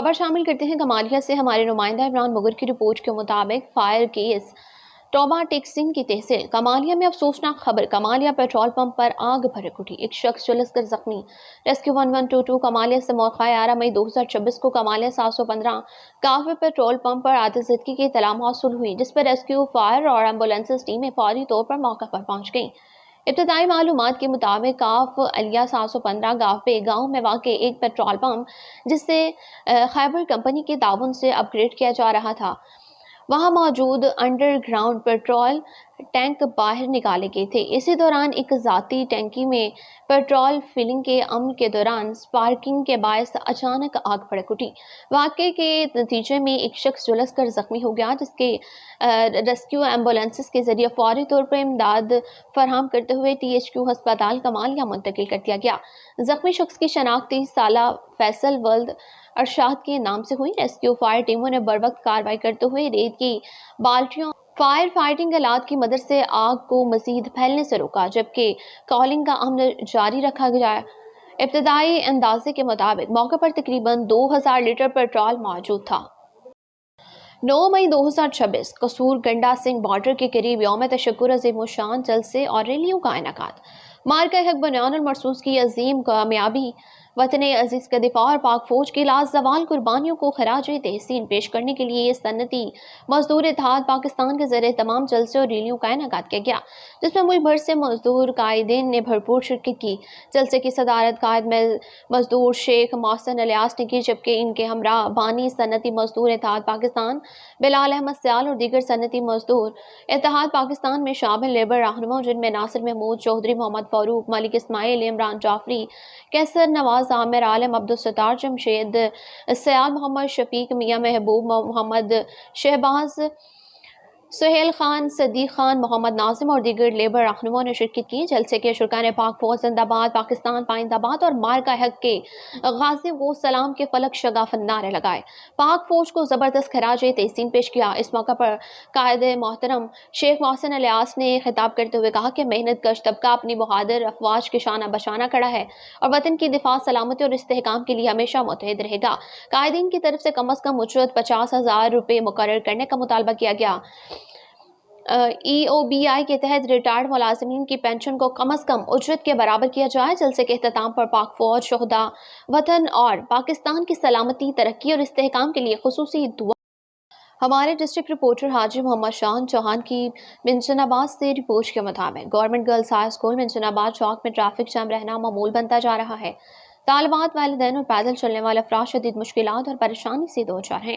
خبر شامل کرتے ہیں کمالیہ سے۔ ہمارے نمائندہ عمران مغر کی رپورٹ کے مطابق فائر کیس ٹوبا ٹیکسنگ کی تحصیل کمالیہ میں افسوسناک خبر، کمالیہ پیٹرول پمپ پر آگ بھڑک اٹھی، ایک شخص جھلس کر زخمی۔ ریسکیو 1122 کمالیہ سے موقع 11 مئی 2026 کو کمالیہ 715 کافی پیٹرول پمپ پر آتشزدگی کی اطلاع موصول ہوئی، جس پر ریسکیو، فائر اور ایمبولینس ٹیمیں فوری طور پر موقع پر پہنچ گئیں۔ ابتدائی معلومات کے مطابق کاف علیہ 715 گاوپے گاؤں میں واقع ایک پیٹرول پمپ، جسے خیبر کمپنی کے تعاون سے اپ گریڈ کیا جا رہا تھا، وہاں موجود انڈر گراؤنڈ پیٹرول ٹینک باہر نکالے گئے تھے۔ اسی دوران ایک ذاتی ٹینکی میں پیٹرول فلنگ کے عمل کے دوران سپارکنگ کے باعث اچانک آگ بھڑک اٹھی۔ واقعے کے نتیجے میں ایک شخص جھلس کر زخمی ہو گیا، جس کے ریسکیو ایمبولینس کے ذریعے فوری طور پر امداد فراہم کرتے ہوئے THQ ہسپتال کمالیہ منتقل کر دیا گیا۔ زخمی شخص کی شناخت 30 سالہ فیصل ولد ارشاد کے نام سے ہوئی۔ ریسکیو فائر ٹیموں نے بروقت کارروائی کرتے ہوئے ریت کی بالٹیوں فائر فائٹنگ آلات کی مدد سے آگ کو مزید پھیلنے سے روکا، جبکہ کولنگ کا عمل جاری رکھا گیا۔ ابتدائی اندازے کے مطابق موقع پر تقریباً 2000 لیٹر پیٹرول موجود تھا۔ 9 مئی 2026 قصور گنڈا سنگھ بارڈر کے قریب یوم تشکر عظیم الشان جلسے اور ریلیوں کا انعقاد۔ مارکہ حق بنیان المرصوص کی عظیم کامیابی، وطن عزیز کا دفاع اور پاک فوج کی لازوال قربانیوں کو خراج تحسین پیش کرنے کے لیے صنعتی مزدور اتحاد پاکستان کے زیر اہتمام جلسے اور ریلیوں کا انعقاد کیا گیا، جس میں ملک بھر سے مزدور قائدین نے بھرپور شرکت کی۔ جلسے کی صدارت قائد مزدور شیخ محسن الیاس نے کی، جبکہ ان کے ہمراہ بانی صنعتی مزدور اتحاد پاکستان بلال احمد سیال اور دیگر صنعتی مزدور اتحاد پاکستان میں شامل لیبر رہنما، جن میں ناصر محمود چودھری، محمد فاروق، ملک اسماعیل، عمران جعفری، کیسر نواز، عامر عالم، عبدالستار جمشید، سیال محمد شفیق، میاں محبوب، محمد شہباز، سہیل خان، صدیق خان، محمد ناظم اور دیگر لیبر رہنماؤں نے شرکت کی۔ جلسے کے شرکاء نے پاک فوج زندہ باد، پاکستان پائندہ باد اور مارکہ حق کے غازی کو سلام کے فلک شگاف نعرے لگائے، پاک فوج کو زبردست خراج تحسین پیش کیا۔ اس موقع پر قائد محترم شیخ محسن الیاس نے خطاب کرتے ہوئے کہا کہ محنت کش طبقہ اپنی بہادر افواج کے شانہ بشانہ کھڑا ہے اور وطن کی دفاع، سلامتی اور استحکام کے لیے ہمیشہ متحد رہے گا۔ قائدین کی طرف سے کم از کم اجرت 50,000 روپے مقرر کرنے کا مطالبہ کیا گیا۔ EOBI کے تحت ریٹائرڈ ملازمین کی پینشن کو کم از کم اجرت کے برابر کیا جائے۔ جلسے کے اختتام پر پاک فوج، شہداء وطن اور پاکستان کی سلامتی، ترقی اور استحکام کے لیے خصوصی دعا۔ ہمارے ڈسٹرکٹ رپورٹر حاجی محمد شاہن چوہان کی منشن آباد سے رپورٹ کے مطابق government girls high school mention آباد چوک میں ٹریفک جام رہنا معمول بنتا جا رہا ہے۔ طالبات، والدین اور پیدل چلنے والے افراد شدید مشکلات اور پریشانی سے دوچار ہیں۔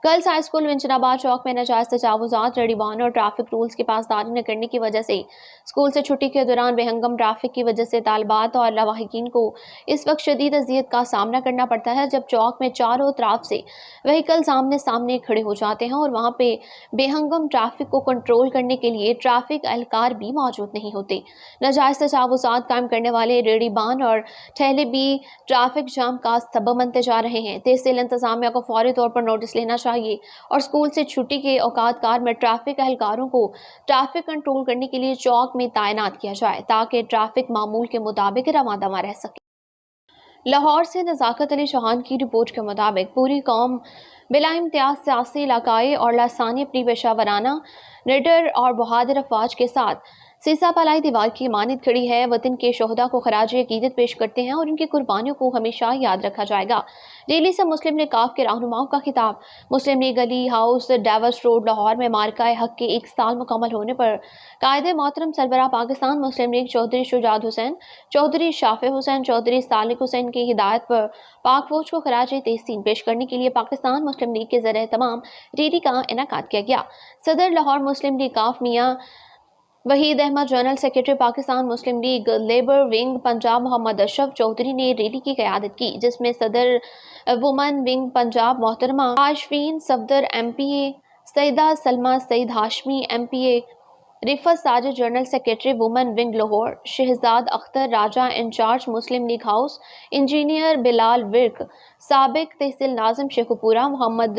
گرلز ہائی اسکول منشن آباد چوک میں ناجائز تجاوزات، ریڈی بان اور ٹریفک رولز کی پاسداری نہ کرنے کی وجہ سے اسکول سے چھٹی کے دوران بے ہنگم ٹریفک کی وجہ سے طالبات اور لواحقین کو اس وقت شدید اذیت کا سامنا کرنا پڑتا ہے، جب چوک میں چاروں طرف سے وہیکلز آمنے سامنے کھڑے ہو جاتے ہیں اور وہاں پہ بے ہنگم ٹریفک کو کنٹرول کرنے کے لیے ٹریفک اہلکار بھی موجود نہیں ہوتے۔ ناجائز تجاوزات قائم کرنے والے ریڈی بان اور ٹھیلے بھی ٹریفک جام کا سبب بنتے جا رہے ہیں۔ تحصیل انتظامیہ کو فوری طور پر نوٹس لینا چاہیے اور اسکول سے چھٹی کے اوقات کار میں ٹریفک اہلکاروں کو ٹریفک کنٹرول کرنے کے لیے چوک میں تعینات کیا جائے تاکہ ٹریفک معمول کے مطابق رواں دواں رہ سکے۔ لاہور سے نزاکت علی چوہان کی رپورٹ کے مطابق پوری قوم بلا امتیاز سیاسی، علاقائی اور لسانی اپنی پیشہ ورانہ، نڈر اور بہادر افواج کے ساتھ سیسا پلائی دیوار کی مانند کھڑی ہے۔ وطن کے شہداء کو خراج عقیدت پیش کرتے ہیں اور ان کی قربانیوں کو ہمیشہ یاد رکھا جائے گا۔ ڈیلی سے مسلم لیگ کاف کے رہنماؤں کا خطاب۔ مسلم لیگ علی ہاؤس، ڈیوس روڈ، لاہور میں مارکہ حق کے 1 سال مکمل ہونے پر قائد محترم سربراہ پاکستان مسلم لیگ چودھری شجاعت حسین، چودھری شافع حسین، چودھری سالک حسین کی ہدایت پر پاک فوج کو خراج تحسین پیش کرنے کے لیے پاکستان مسلم لیگ کے زیر اہتمام ریلی کا انعقاد کیا گیا۔ صدر لاہور مسلم لیگ کاف میاں وحید احمد، جنرل سیکرٹری پاکستان مسلم لیگ لیبر ونگ پنجاب محمد اشرف چودھری نے ریلی کی قیادت کی، جس میں صدر وومن ونگ پنجاب محترمہ عاشفین صفدر، MPA سیدہ سلمہ سعید ہاشمی، MPA رفت Sajid, general secretary women wing Lahore Shahzad Akhtar Raja, in charge Muslim League house engineer Bilal Virk, سابق تحصیل ناظم شیخوپورہ محمد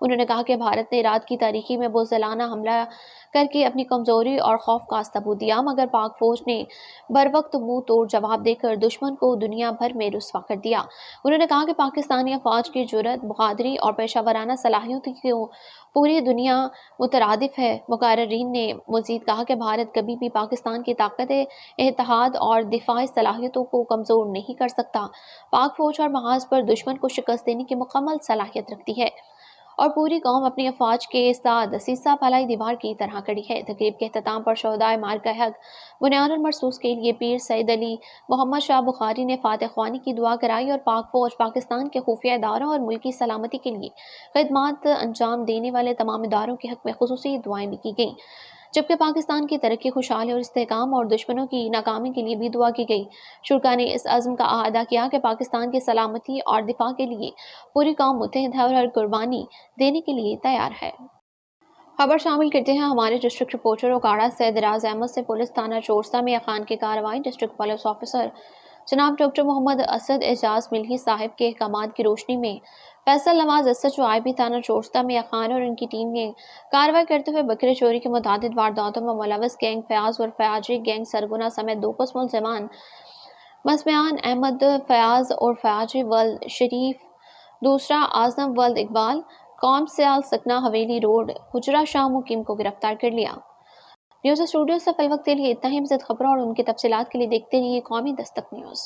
انہوں نے کہا کہ بھارت نے رات کی تاریکی میں بزدلانہ حملہ کر کے اپنی کمزوری اور خوف کا ثبوت دیا، مگر پاک فوج نے بروقت منہ توڑ جواب دے کر دشمن کو دنیا بھر میں رسوا کر دیا۔ انہوں نے کہا کہ پاکستانی افواج کی جرأت، بہادری اور پیشہ ورانہ صلاحیتوں کی پوری دنیا مترادف ہے۔ مقررین نے مزید کہا کہ بھارت کبھی بھی پاکستان کی طاقت، اتحاد اور دفاعی صلاحیتوں کو کمزور نہیں کر سکتا۔ پاک فوج ہر محاذ پر دشمن کو شکست دینے کی مکمل صلاحیت رکھتی ہے اور پوری قوم اپنی افواج کے ساتھ سیسہ پھیلائی دیوار کی طرح کڑی ہے۔ تقریب کے اختتام پر شہدائے مارکہ حق بنیان المرصوص کے لیے پیر سید علی محمد شاہ بخاری نے فاتح خوانی کی دعا کرائی اور پاک فوج، پاکستان کے خفیہ اداروں اور ملکی سلامتی کے لیے خدمات انجام دینے والے تمام اداروں کے حق میں خصوصی دعائیں بھی کی گئیں، جبکہ پاکستان کی ترقی، خوشحالی اور استحکام اور دشمنوں کی ناکامی کے لیے بھی دعا کی گئی۔ شرکاء نے اس عزم کا اعادہ کیا کہ پاکستان کی سلامتی اور دفاع کے لیے پوری قوم متحد ہے اور ہر قربانی دینے کے لیے تیار ہے۔ خبر شامل کرتے ہیں ہمارے ڈسٹرکٹ رپورٹر اوکاڑا سید راز احمد سے۔ پولیس تھانہ چورستا میں اخان کی کارروائی۔ ڈسٹرکٹ پولیس آفیسر جناب ڈاکٹر محمد اسد اعجاز ملہی صاحب کے احکامات کی روشنی میں فیصل نواز SHO IB تھانہ چورستا میں اخان اور ان کی ٹیم نے کارروائی کرتے ہوئے بکرے چوری کی متعدد وارداتوں میں ملوث گینگ فیاض اور فیاضی گینگ سرگنا سمیت 2 ملزمان مسمیان احمد فیاض اور فیاضی ولد شریف، دوسرا اعظم ولد اقبال، قوم سیال سکنہ حویلی روڈ، حجرہ شاہ مقیم کو گرفتار کر لیا۔ نیوز اسٹوڈیو سے فی الوقت کے لیے اتنا ہی۔ مزید خبروں اور ان کی تفصیلات کے لیے دیکھتے رہیے قومی دستک نیوز۔